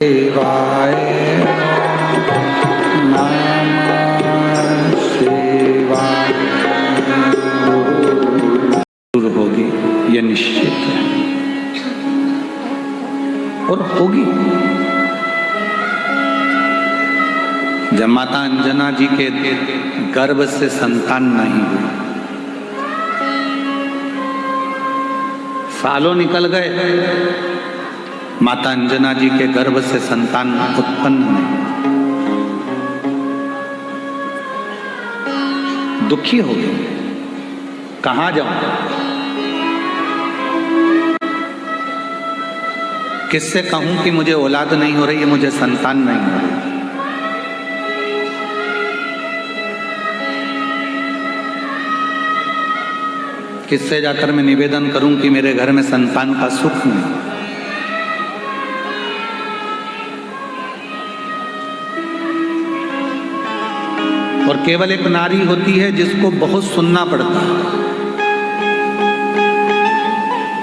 शिवाय नमः शिवाय। जरूर होगी, यह निश्चित है और होगी। जब माता अंजना जी के गर्भ से संतान नहीं हुई, सालों निकल गए, माता अंजना जी के गर्भ से संतान उत्पन्न नहीं, दुखी हो गई। कहां जाऊं, किससे कहूं कि मुझे औलाद नहीं हो रही है, मुझे संतान नहीं हो रही। किससे जाकर मैं निवेदन करूं कि मेरे घर में संतान का सुख नहीं। और केवल एक नारी होती है जिसको बहुत सुनना पड़ता है।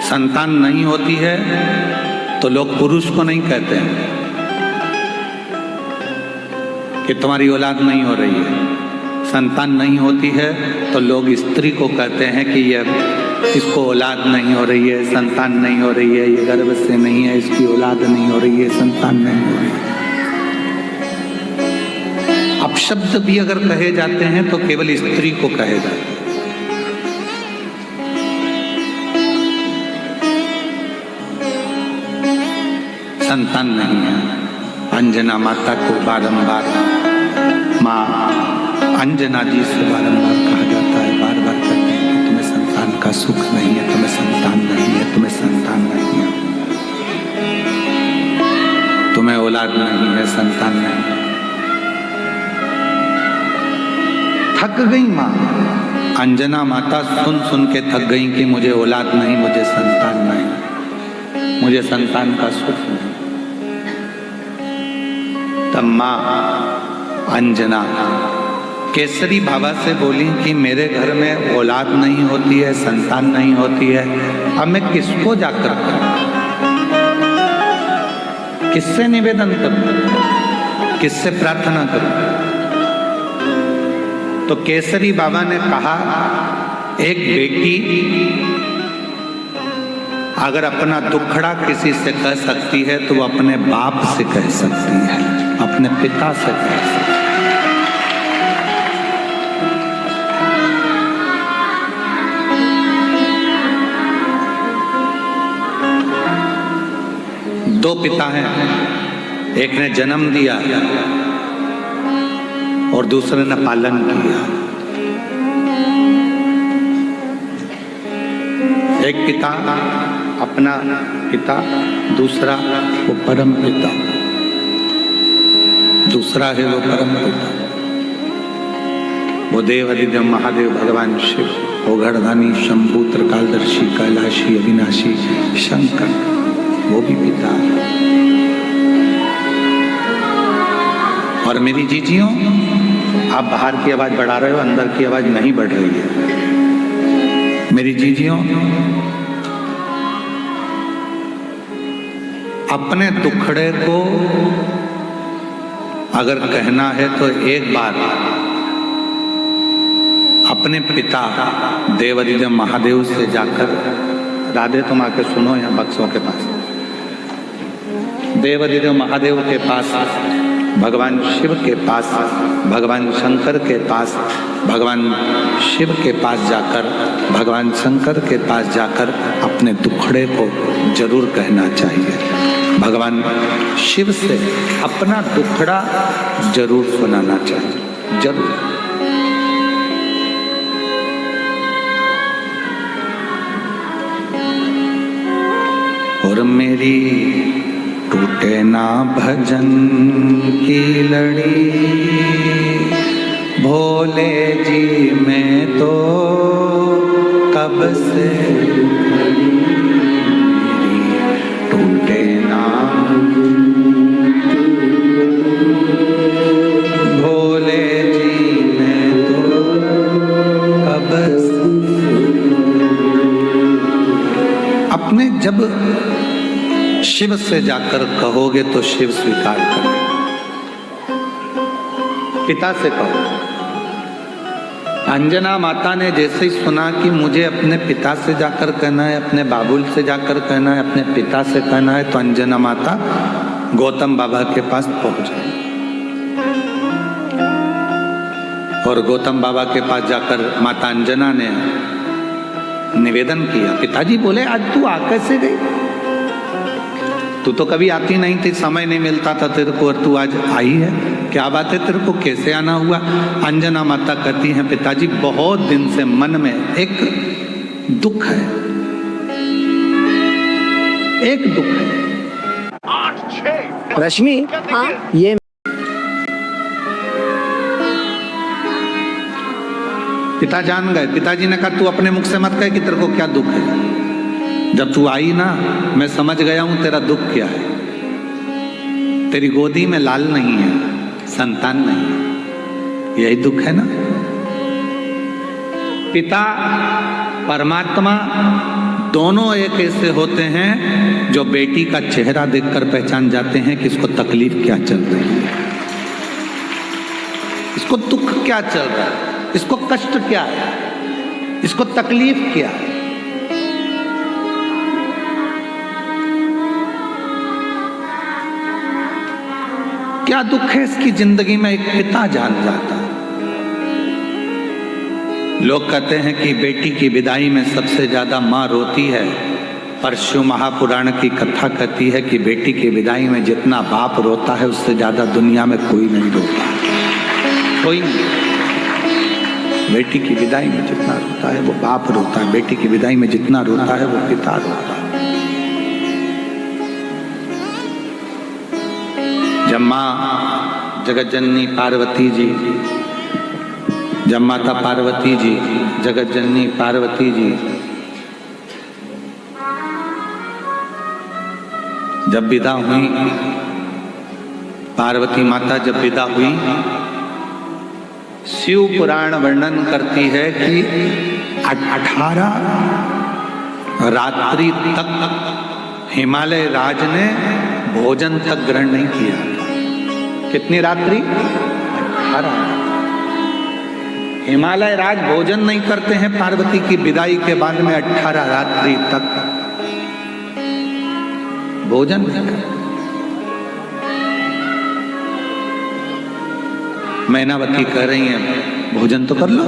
संतान नहीं होती है तो लोग पुरुष को नहीं कहते हैं कि तुम्हारी औलाद नहीं हो रही है। संतान नहीं होती है तो लोग स्त्री को कहते हैं कि इसको औलाद नहीं हो रही है, संतान नहीं हो रही है, ये गर्भ से नहीं है, इसकी औलाद नहीं हो रही है, संतान नहीं हो रही है। अपशब्द भी अगर कहे जाते हैं तो केवल स्त्री को कहे जाते हैं। संतान नहीं है। अंजना माता को बारंबार, माँ अंजना जी से बारंबार कहा जाता है, बार बार कहते हैं कि तुम्हें संतान का सुख नहीं है, तुम्हें संतान नहीं है, तुम्हें संतान नहीं है, तुम्हें औलाद नहीं है, संतान नहीं है। थक गई माँ अंजना माता, सुन सुन के थक गई कि मुझे औलाद नहीं, मुझे संतान नहीं, मुझे संतान का सुख नहीं। तब माँ अंजना केसरी बाबा से बोली कि मेरे घर में औलाद नहीं होती है, संतान नहीं होती है, अब मैं किसको जाकर करूं, किससे निवेदन करूं, किससे प्रार्थना करूं। तो केसरी बाबा ने कहा, एक बेटी अगर अपना दुखड़ा किसी से कह सकती है तो वो अपने बाप से कह सकती है, अपने पिता से कह सकती है। दो पिता हैं, एक ने जन्म दिया और दूसरे ने पालन किया। एक पिता अपना पिता, दूसरा वो परम पिता, दूसरा है वो परम पिता, वो देव अधिदेव महादेव भगवान शिव, ओघड़धानी शंभू त्रिकालदर्शी कैलाशी अविनाशी शंकर, वो भी पिता है। और मेरी जीजियों, आप बाहर की आवाज बढ़ा रहे हो, अंदर की आवाज नहीं बढ़ रही है। मेरी जीजियों, अपने दुखड़े को अगर कहना है तो एक बार अपने पिता देवादिदेव महादेव से जाकर, राधे तुम आके सुनो यहाँ बक्सों के पास, देवादिदेव महादेव के पास, भगवान शिव के पास, भगवान शंकर के पास, भगवान शिव के पास जाकर, भगवान शंकर के पास जाकर अपने दुखड़े को जरूर कहना चाहिए। भगवान शिव से अपना दुखड़ा जरूर सुनाना चाहिए, जरूर। और मेरी टूटे ना भजन की लड़ी, भोले जी में तो कब से टूटे ना, भोले जी में तो कब से। अपने जब शिव शिव से जाकर कहोगे तो शिव स्वीकार करेगा। पिता से कहो। अंजना माता ने जैसे ही सुना कि मुझे अपने पिता से जाकर कहना है, अपने बाबुल से जाकर कहना है, अपने पिता से कहना है, तो अंजना माता गौतम बाबा के पास पहुंच गई और गौतम बाबा के पास जाकर माता अंजना ने निवेदन किया। पिताजी बोले, आज तू आ कैसे गई? तू तो कभी आती नहीं थी, समय नहीं मिलता था तेरे को, और तू आज आई है, क्या बात है, तेरे को कैसे आना हुआ? अंजना माता कहती हैं, पिताजी बहुत दिन से मन में एक दुख है, एक दुख है। रश्मि, हाँ? ये पिता जान गए। पिताजी ने कहा, तू अपने मुख से मत कह कि तेरे को क्या दुख है। जब तू आई ना, मैं समझ गया हूं तेरा दुख क्या है। तेरी गोदी में लाल नहीं है, संतान नहीं है, यही दुख है ना। पिता परमात्मा दोनों एक ऐसे होते हैं जो बेटी का चेहरा देखकर पहचान जाते हैं कि इसको तकलीफ क्या चल रही है, इसको दुख क्या चल रहा है, इसको कष्ट क्या है, इसको तकलीफ क्या है। क्या दुख है इसकी जिंदगी में, एक पिता जान जाता है। लोग कहते हैं कि बेटी की विदाई में सबसे ज्यादा मां रोती है, पर शिव महापुराण की कथा कहती है कि बेटी की विदाई में जितना बाप रोता है उससे ज्यादा दुनिया में कोई नहीं रोता, कोई नहीं। बेटी की विदाई में जितना रोता है वो बाप रोता है, बेटी की विदाई में जितना रोता है वो पिता रोता है। जब माँ जगत जननी पार्वती जी, जब माता पार्वती जी, जगत जननी पार्वती जी जब विदा हुई, पार्वती माता जब विदा हुई, शिव पुराण वर्णन करती है कि 18 रात्रि तक हिमालय राज ने भोजन तक ग्रहण नहीं किया। कितनी रात्रि? 18। हिमालय राज भोजन नहीं करते हैं पार्वती की विदाई के बाद में, 18 रात्रि तक भोजन नहीं करते। मैनावती कह रही हैं, भोजन तो कर लो,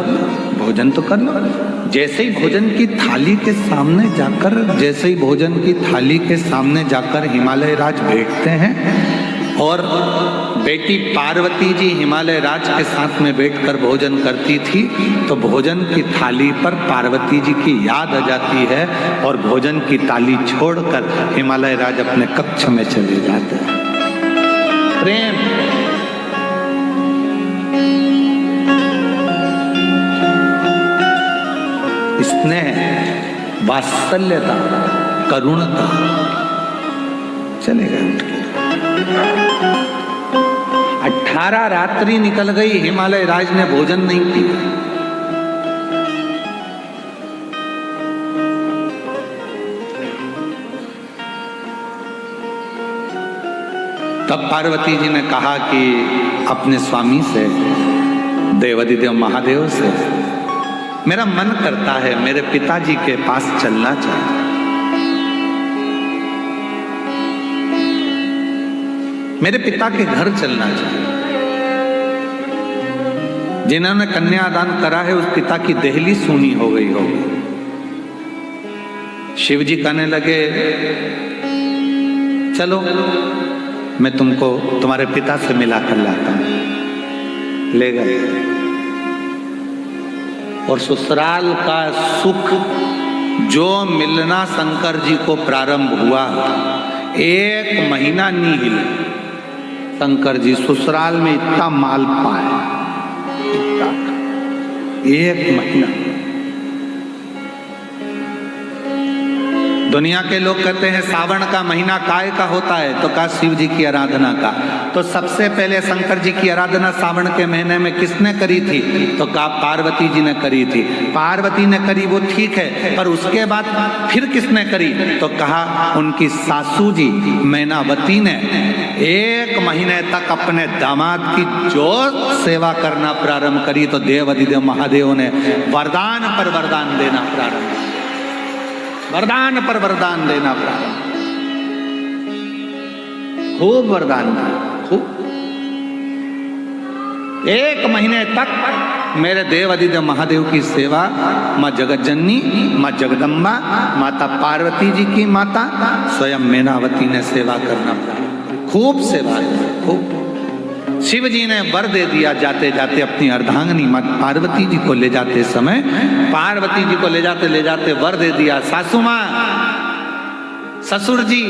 भोजन तो कर लो। जैसे ही भोजन की थाली के सामने जाकर, जैसे ही भोजन की थाली के सामने जाकर हिमालय राज बैठते हैं और बेटी पार्वती जी हिमालय राज के साथ में बैठकर भोजन करती थी, तो भोजन की थाली पर पार्वती जी की याद आ जाती है और भोजन की थाली छोड़कर हिमालय राज अपने कक्ष में चले जाते हैं। प्रेम, स्नेह, वात्सल्यता, करुणता चले गए। 18 रात्रि निकल गई, हिमालय राज ने भोजन नहीं किया। तब पार्वती जी ने कहा कि अपने स्वामी से, देवाधिदेव महादेव से, मेरा मन करता है मेरे पिताजी के पास चलना चाहिए। मेरे पिता के घर चलना चाहिए। जिन्होंने कन्यादान करा है उस पिता की देहली सूनी हो गई होगी। शिव जी कहने लगे, चलो मैं तुमको तुम्हारे पिता से मिला कर लाता हूं। ले गए और ससुराल का सुख जो मिलना शंकर जी को प्रारंभ हुआ, 1 महीना नहीं हिले। शंकर जी ससुराल में इतना माल पाए, 1 महीना। दुनिया के लोग कहते हैं सावन का महीना काय का होता है, तो कहा शिव जी की आराधना का। तो सबसे पहले शंकर जी की आराधना सावन के महीने में किसने करी थी, तो कहा पार्वती जी ने करी थी। पार्वती ने करी वो ठीक है, पर उसके बाद फिर किसने करी, तो कहा उनकी सासू जी मैनावती ने 1 महीने तक अपने दामाद की जो सेवा करना प्रारंभ करी, तो देवाधिदेव महादेव ने वरदान पर वरदान देना प्रारंभ, वरदान पर वरदान देना प्रारंभ, खूब वरदान दिया, खूब। 1 महीने तक मेरे देवाधिदेव महादेव की सेवा, माँ जगत जननी, माँ जगदम्बा, माता पार्वती जी की माता स्वयं मैनावती ने सेवा करना प्रारंभ, खूब सेवा, खूब। शिव जी ने वर दे दिया, जाते जाते अपनी अर्धांगिनी माँ पार्वती जी को ले जाते समय, पार्वती जी को ले जाते वर दे दिया, सासू माँ, ससुर जी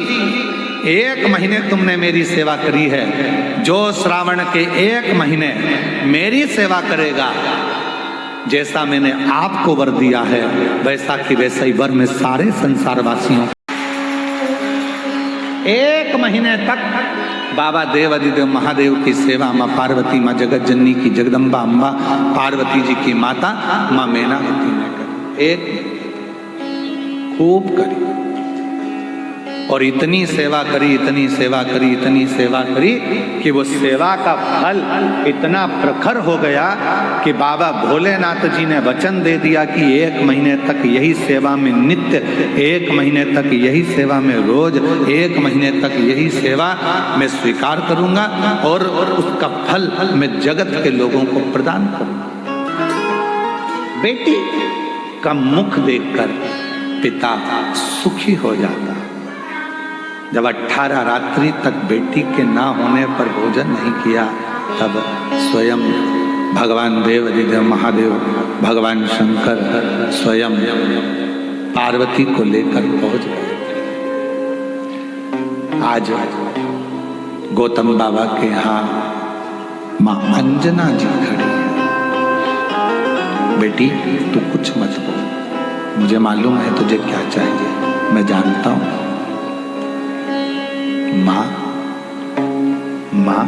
1 महीने तुमने मेरी सेवा करी है, जो श्रावण के 1 महीने मेरी सेवा करेगा, जैसा मैंने आपको वर दिया है वैसा कि वैसा ही वर में सारे संसार वासियों। 1 महीने तक बाबा देवाधिदेव महादेव की सेवा माँ पार्वती, माँ जगत जननी की जगदम्बा अम्बा पार्वती जी की माता माँ मैनावती ने करी, एक खूब करी। और इतनी सेवा करी, इतनी सेवा करी, इतनी सेवा करी कि वो सेवा का फल इतना प्रखर हो गया कि बाबा भोलेनाथ जी ने वचन दे दिया कि 1 महीने तक यही सेवा में नित्य, 1 महीने तक यही सेवा में रोज, 1 महीने तक यही सेवा मैं स्वीकार करूंगा और उसका फल मैं जगत के लोगों को प्रदान करूंगा। बेटी का मुख देखकर पिता सुखी हो जाता। जब 18 रात्रि तक बेटी के ना होने पर भोजन नहीं किया, तब स्वयं भगवान देवाधिदेव महादेव, भगवान शंकर स्वयं पार्वती को लेकर पहुंच गए। आज गौतम बाबा के यहाँ माँ अंजना जी खड़ी है। बेटी तू कुछ मत बोल, मुझे मालूम है तुझे क्या चाहिए, मैं जानता हूं। माँ, माँ